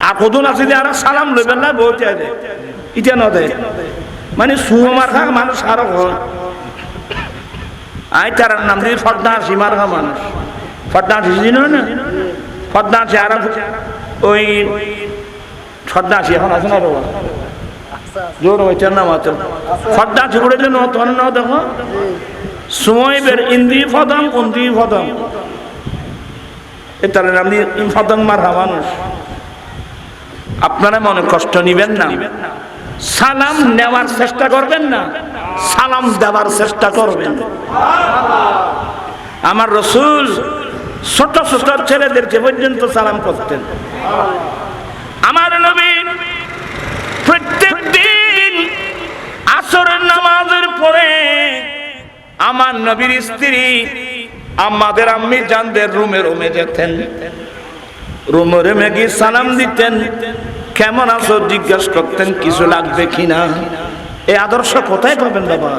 আর কদন আছে যে আর সালাম লইবেন না বলতে আছে ইটা নদে মানে সুমার খা মানুষ আরো আই তার নাম দিয়ে ফর্দা সীমার খা মানুষ ফর্দা চিনো না ফর্দা আছে আর ওই ফর্দা আছে এখন আছে না জোর হয়েছে না মাত্র ফর্দা ছুড়ে যে ন দেখো সময় বের ইন্দ্রি ফদম উন্দ্রি ফদম এটার নাম দিয়ে ফদম মারা মানুষ আপনারা মনে কষ্ট নিবেন না সালাম নেওয়ার চেষ্টা করবেন না সালাম দেওয়ার চেষ্টা করবেন আমার রাসূল ছোট ছোট ছেলেদেরকে পর্যন্ত সালাম করতেন আমার নবী প্রত্যেকদিন আসরের নামাজের পরে আমার নবীর স্ত্রী আমাদের আম্মি জানদের রুমে রুমে যেতেন রুমে রুমে গিয়ে সালাম দিতেন কেমন আছো জিজ্ঞাসা করতেন কিছু লাগবে কিনা এই আদর্শ কোথায় পাবেন বাবা